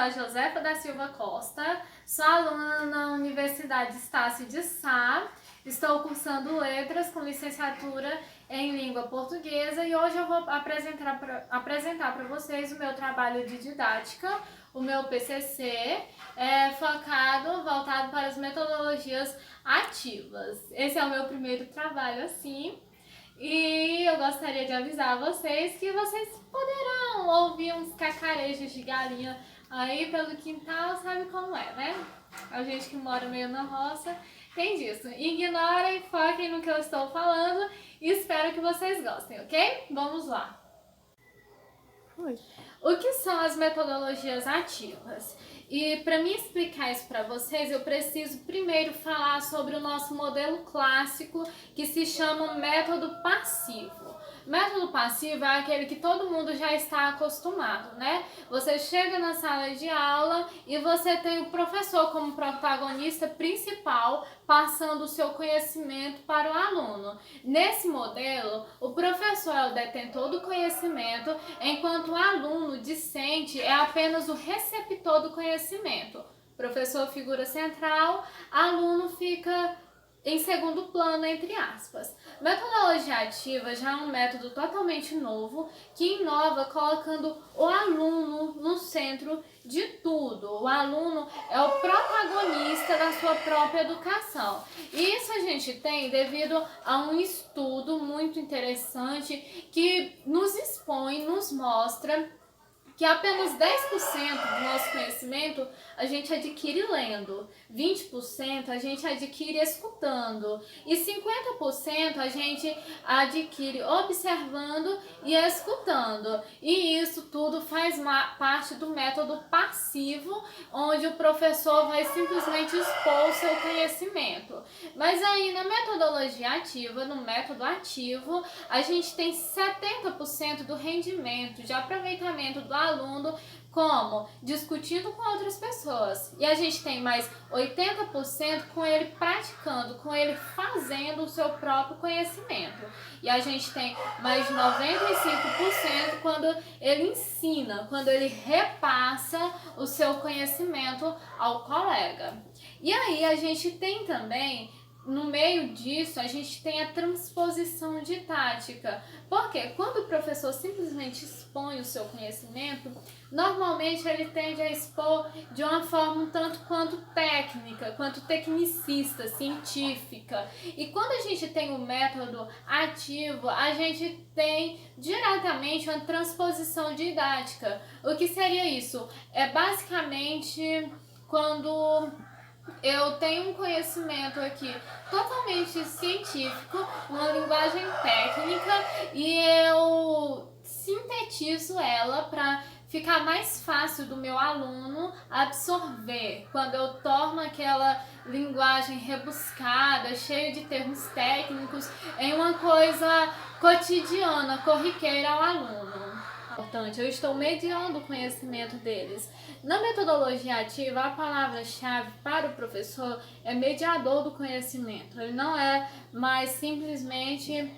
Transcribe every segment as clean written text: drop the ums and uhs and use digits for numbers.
a Josefa da Silva Costa, sou aluna na Universidade Estácio de Sá, estou cursando Letras com licenciatura em Língua Portuguesa e hoje eu vou apresentar para vocês o meu trabalho de didática, o meu PCC, voltado para as metodologias ativas. Esse é o meu primeiro trabalho assim. E eu gostaria de avisar vocês que vocês poderão ouvir uns cacarejos de galinha aí pelo quintal, sabe como é, né? A gente que mora meio na roça tem disso. Ignorem, foquem no que eu estou falando e espero que vocês gostem, ok? Vamos lá! O que são as metodologias ativas? E para me explicar isso para vocês, eu preciso primeiro falar sobre o nosso modelo clássico que se chama método passivo. Método passivo é aquele que todo mundo já está acostumado, né? Você chega na sala de aula e você tem o professor como protagonista principal, passando o seu conhecimento para o aluno. Nesse modelo, o professor é o detentor do conhecimento, enquanto o aluno discente é apenas o receptor do conhecimento. Professor figura central, aluno fica em segundo plano, entre aspas. Metodologia ativa já é um método totalmente novo que inova colocando o aluno no centro de tudo. O aluno é o protagonista da sua própria educação. E isso a gente tem devido a um estudo muito interessante que nos expõe, nos mostra que apenas 10% do nosso conhecimento a gente adquire lendo, 20% a gente adquire escutando e 50% a gente adquire observando e escutando. E isso tudo faz parte do método passivo, onde o professor vai simplesmente expor o seu conhecimento. Mas aí na metodologia ativa, no método ativo, a gente tem 70% do rendimento de aproveitamento do aluno como discutindo com outras pessoas, e a gente tem mais 80% com ele praticando, com ele fazendo o seu próprio conhecimento, e a gente tem mais de 95% quando ele ensina, quando ele repassa o seu conhecimento ao colega. E aí a gente tem também, no meio disso, a gente tem a transposição didática, porque quando o professor simplesmente expõe o seu conhecimento, normalmente ele tende a expor de uma forma um tanto quanto técnica, quanto tecnicista, científica. E quando a gente tem o método ativo, a gente tem diretamente uma transposição didática. O que seria isso? É basicamente quando eu tenho um conhecimento aqui totalmente científico, uma linguagem técnica, e eu sintetizo ela para ficar mais fácil do meu aluno absorver. Quando eu torno aquela linguagem rebuscada, cheia de termos técnicos, em uma coisa cotidiana, corriqueira ao aluno. Importante, eu estou mediando o conhecimento deles. Na metodologia ativa, a palavra-chave para o professor é mediador do conhecimento. Ele não é mais simplesmente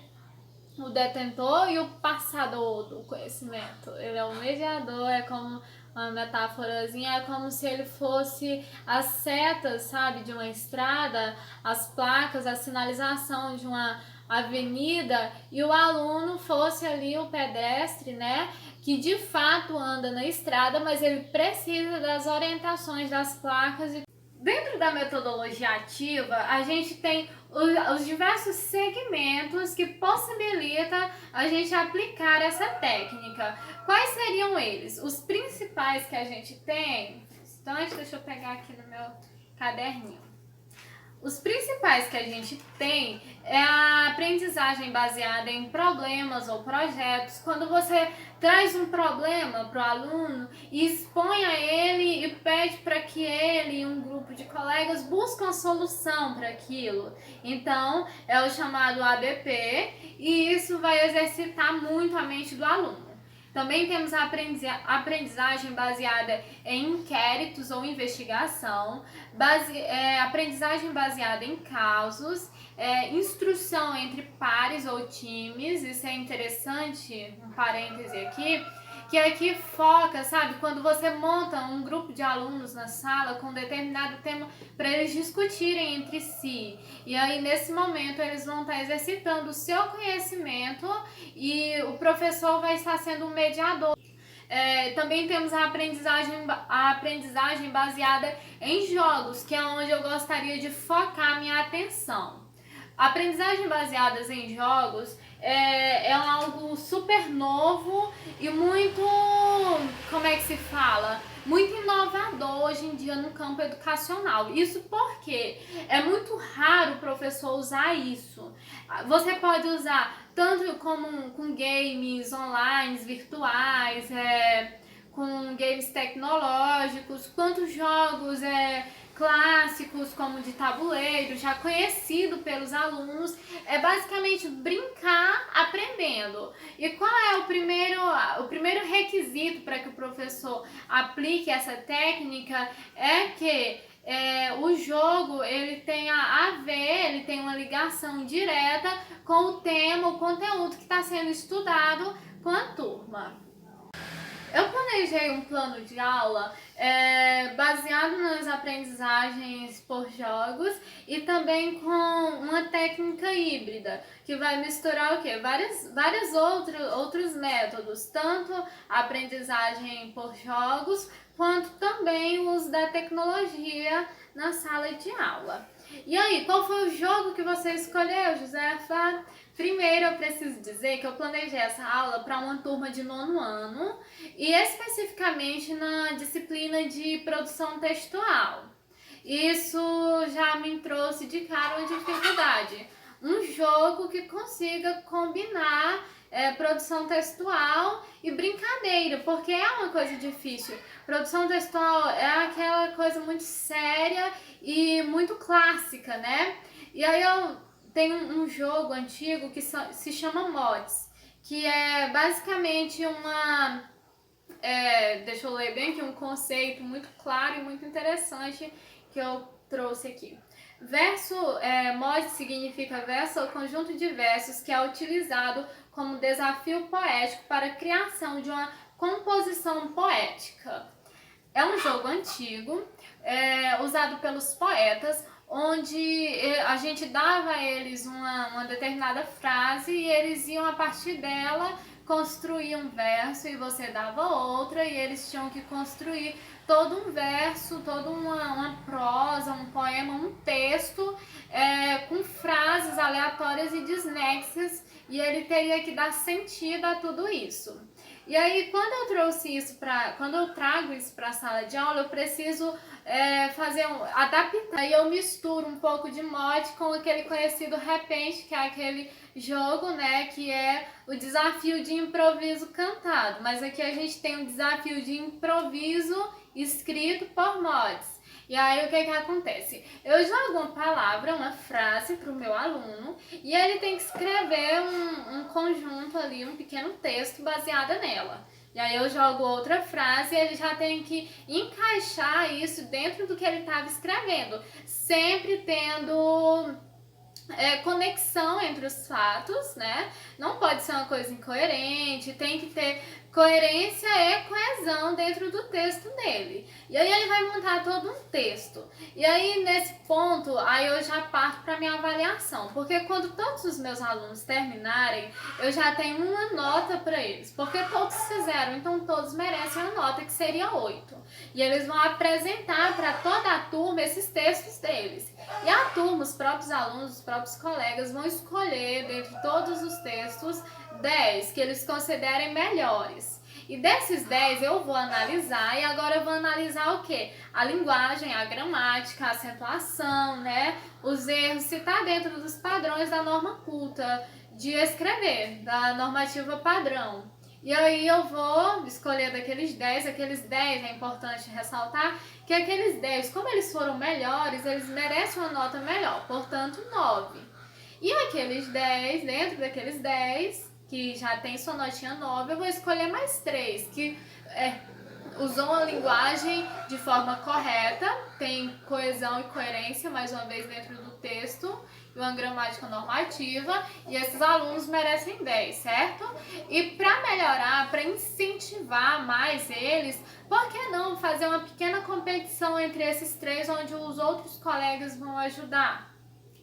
o detentor e o passador do conhecimento. Ele é o mediador, é como uma metáforazinha, é como se ele fosse as setas, sabe, de uma estrada, as placas, a sinalização de uma avenida, e o aluno fosse ali o pedestre, né, que de fato anda na estrada, mas ele precisa das orientações das placas. Dentro da metodologia ativa, a gente tem os diversos segmentos que possibilitam a gente aplicar essa técnica. Quais seriam eles? Os principais que a gente tem, deixa eu pegar aqui no meu caderninho. Os principais que a gente tem é a aprendizagem baseada em problemas ou projetos. Quando você traz um problema para o aluno e expõe a ele e pede para que ele e um grupo de colegas busquem a solução para aquilo. Então, é o chamado ABP, e isso vai exercitar muito a mente do aluno. Também temos a aprendizagem baseada em inquéritos ou investigação, aprendizagem baseada em casos, instrução entre pares ou times, isso é interessante, um parêntese aqui, que aqui foca, sabe, quando você monta um grupo de alunos na sala com um determinado tema para eles discutirem entre si. E aí, nesse momento, eles vão estar exercitando o seu conhecimento e o professor vai estar sendo um mediador. Também temos a aprendizagem baseada em jogos, que é onde eu gostaria de focar minha atenção. A aprendizagem baseada em jogos é algo super novo e muito, como é que se fala? Muito inovador hoje em dia no campo educacional. Isso porque é muito raro o professor usar isso. Você pode usar tanto como com games online, virtuais, com games tecnológicos, quanto jogos clássicos como de tabuleiro, já conhecido pelos alunos. É basicamente brincar aprendendo. E qual é o primeiro requisito para que o professor aplique essa técnica? É que o jogo ele tenha a ver, ele tem uma ligação direta com o tema, o conteúdo que está sendo estudado com a turma. Eu planejei um plano de aula baseado nas aprendizagens por jogos e também com uma técnica híbrida, que vai misturar o quê? Vários outros métodos, tanto a aprendizagem por jogos, quanto também o uso da tecnologia na sala de aula. E aí, qual foi o jogo que você escolheu, Josefa? Primeiro, eu preciso dizer que eu planejei essa aula para uma turma de 9º ano e especificamente na disciplina de produção textual. Isso já me trouxe de cara uma dificuldade. Um jogo que consiga combinar produção textual e brincadeira, porque é uma coisa difícil. Produção textual é aquela coisa muito séria e muito clássica, né? E aí tem um jogo antigo que se chama Mods, que é basicamente deixa eu ler bem aqui, um conceito muito claro e muito interessante que eu trouxe aqui. Mod significa verso ou conjunto de versos que é utilizado como desafio poético para a criação de uma composição poética. É um jogo antigo, usado pelos poetas, onde a gente dava a eles uma determinada frase e eles iam a partir dela construir um verso e você dava outra e eles tinham que construir todo um verso, toda uma prosa, um poema, um texto com frases aleatórias e desnexas e ele teria que dar sentido a tudo isso. E aí, quando eu trago isso para a sala de aula, eu preciso adaptar. E eu misturo um pouco de mod com aquele conhecido repente, que é aquele jogo, né, que é o desafio de improviso cantado. Mas aqui a gente tem um desafio de improviso escrito por mods. E aí o que acontece? Eu jogo uma palavra, uma frase para o meu aluno e ele tem que escrever um conjunto ali, um pequeno texto baseado nela. E aí eu jogo outra frase e ele já tem que encaixar isso dentro do que ele estava escrevendo, sempre tendo conexão entre os fatos, né? Não pode ser uma coisa incoerente, tem que ter coerência e coesão dentro do texto dele. E aí ele vai montar todo um texto. E aí nesse ponto, aí eu já parto para minha avaliação, porque quando todos os meus alunos terminarem, eu já tenho uma nota para eles, porque todos fizeram, então todos merecem uma nota que seria 8. E eles vão apresentar para toda a turma esses textos deles. E a turma, os próprios alunos, os próprios colegas vão escolher, dentre todos os textos, 10 que eles considerem melhores. E desses 10 eu vou analisar, e agora eu vou analisar o quê? A linguagem, a gramática, a acentuação, né? Os erros, se está dentro dos padrões da norma culta de escrever, da normativa padrão. E aí eu vou escolher aqueles 10 é importante ressaltar que aqueles 10, como eles foram melhores, eles merecem uma nota melhor, portanto 9. E aqueles 10, dentro daqueles 10, que já tem sua notinha 9, eu vou escolher mais 3, que usou a linguagem de forma correta, tem coesão e coerência, mais uma vez, dentro do texto, e uma gramática normativa, e esses alunos merecem 10, certo? E para melhorar, para incentivar mais eles, por que não fazer uma pequena competição entre esses três, onde os outros colegas vão ajudar?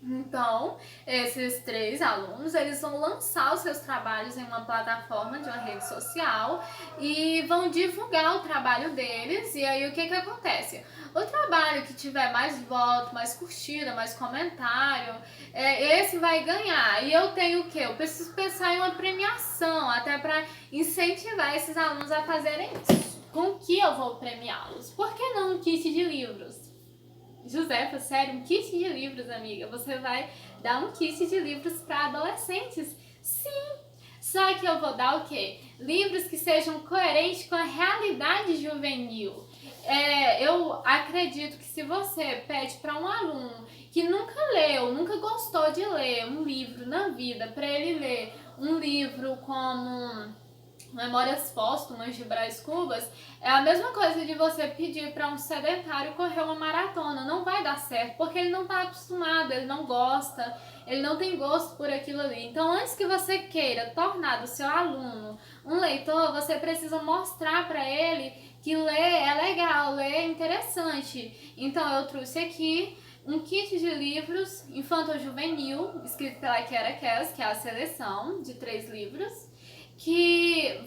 Então, esses 3 alunos, eles vão lançar os seus trabalhos em uma plataforma de uma rede social e vão divulgar o trabalho deles. E aí, o que acontece? O trabalho que tiver mais voto, mais curtida, mais comentário, esse vai ganhar. E eu tenho o quê? Eu preciso pensar em uma premiação, até para incentivar esses alunos a fazerem isso. Com que eu vou premiá-los? Por que não um kit de livros? Josefa, sério, um kit de livros, amiga. Você vai dar um kit de livros para adolescentes? Sim! Só que eu vou dar o quê? Livros que sejam coerentes com a realidade juvenil. Eu acredito que se você pede para um aluno que nunca leu, nunca gostou de ler um livro na vida, para ele ler um livro como Memórias Póstumas de Brás Cubas, é a mesma coisa de você pedir para um sedentário correr uma maratona. Não vai dar certo, porque ele não está acostumado, ele não gosta, ele não tem gosto por aquilo ali. Então, antes que você queira tornar do seu aluno um leitor, você precisa mostrar para ele que ler é legal, ler é interessante. Então, eu trouxe aqui um kit de livros infanto-juvenil, escrito pela Kiara Kess, que é a seleção de 3 livros, que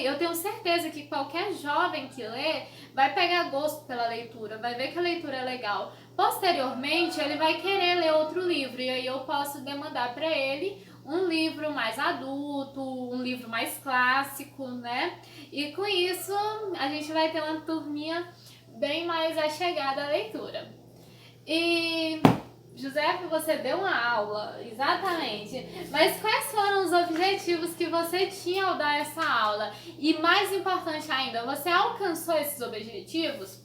eu tenho certeza que qualquer jovem que lê vai pegar gosto pela leitura, vai ver que a leitura é legal. Posteriormente, ele vai querer ler outro livro, e aí eu posso demandar para ele um livro mais adulto, um livro mais clássico, né? E com isso, a gente vai ter uma turminha bem mais achegada à leitura. E Josefa, você deu uma aula, exatamente. Mas quais foram os objetivos que você tinha ao dar essa aula? E mais importante ainda, você alcançou esses objetivos?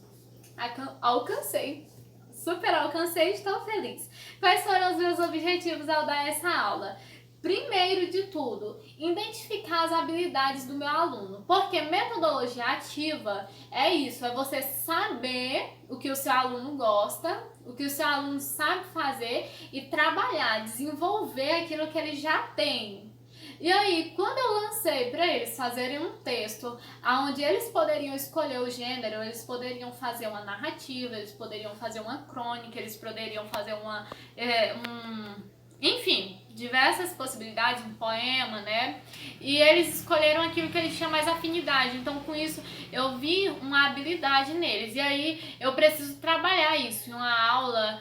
Alcancei. Super alcancei, estou feliz. Quais foram os meus objetivos ao dar essa aula? Primeiro de tudo, identificar as habilidades do meu aluno, porque metodologia ativa é isso, é você saber o que o seu aluno gosta, o que o seu aluno sabe fazer e trabalhar, desenvolver aquilo que ele já tem. E aí, quando eu lancei para eles fazerem um texto onde eles poderiam escolher o gênero, eles poderiam fazer uma narrativa, eles poderiam fazer uma crônica, eles poderiam fazer enfim, diversas possibilidades, um poema, né? E eles escolheram aquilo que eles tinham mais afinidade. Então, com isso, eu vi uma habilidade neles. E aí, eu preciso trabalhar isso. Em uma aula,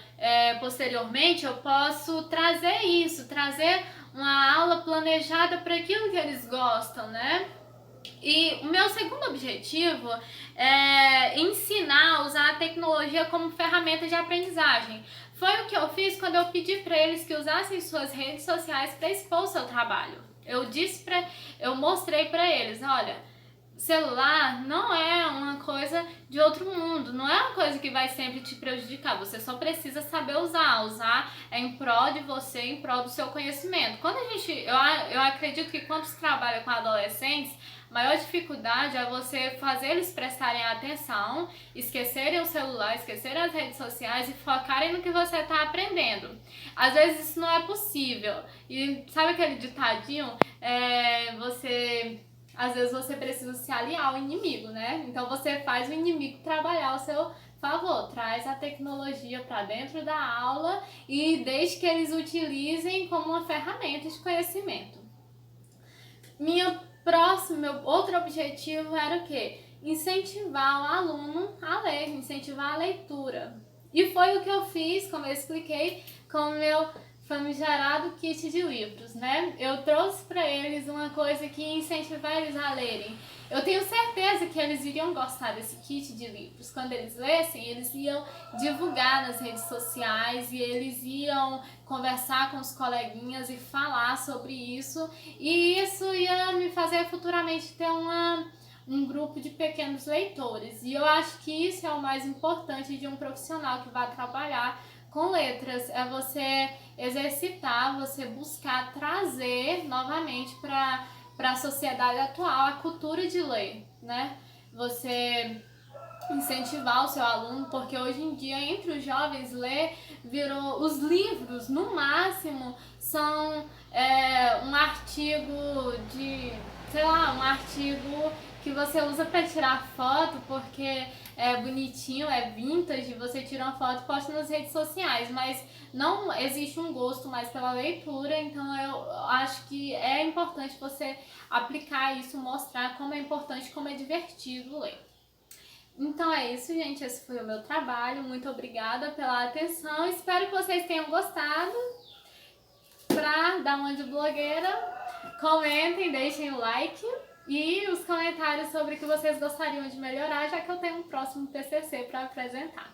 posteriormente, eu posso trazer isso, trazer uma aula planejada para aquilo que eles gostam, né? E o meu segundo objetivo é ensinar a usar a tecnologia como ferramenta de aprendizagem. Foi o que eu fiz quando eu pedi para eles que usassem suas redes sociais para expor o seu trabalho. Eu mostrei para eles, olha, celular não é uma coisa de outro mundo, não é uma coisa que vai sempre te prejudicar, você só precisa saber usar é em prol de você, em prol do seu conhecimento. Eu acredito que quando se trabalha com adolescentes, a maior dificuldade é você fazer eles prestarem atenção, esquecerem o celular, esquecerem as redes sociais e focarem no que você está aprendendo. Às vezes isso não é possível. E sabe aquele ditadinho? Às vezes você precisa se aliar ao inimigo, né? Então você faz o inimigo trabalhar ao seu favor, traz a tecnologia para dentro da aula e deixe que eles utilizem como uma ferramenta de conhecimento. Meu outro objetivo era o quê? Incentivar o aluno a ler, incentivar a leitura. E foi o que eu fiz, como eu expliquei, com o meu famigerado kit de livros, né? Eu trouxe para eles uma coisa que ia incentivar eles a lerem. Eu tenho certeza que eles iriam gostar desse kit de livros. Quando eles lessem, eles iam divulgar nas redes sociais e eles iam conversar com os coleguinhas e falar sobre isso. E isso ia me fazer futuramente ter um grupo de pequenos leitores. E eu acho que isso é o mais importante de um profissional que vai trabalhar com letras, é você exercitar, você buscar trazer novamente para a sociedade atual a cultura de ler, né? Você incentivar o seu aluno, porque hoje em dia entre os jovens ler virou os livros, no máximo são um artigo de, sei lá, um artigo que você usa para tirar foto porque é bonitinho, é vintage, você tira uma foto e posta nas redes sociais, mas não existe um gosto mais pela leitura, então eu acho que é importante você aplicar isso, mostrar como é importante, como é divertido ler. Então é isso, gente. Esse foi o meu trabalho. Muito obrigada pela atenção. Espero que vocês tenham gostado. Pra dar uma de blogueira, comentem, deixem o like e os comentários sobre o que vocês gostariam de melhorar, já que eu tenho um próximo TCC para apresentar.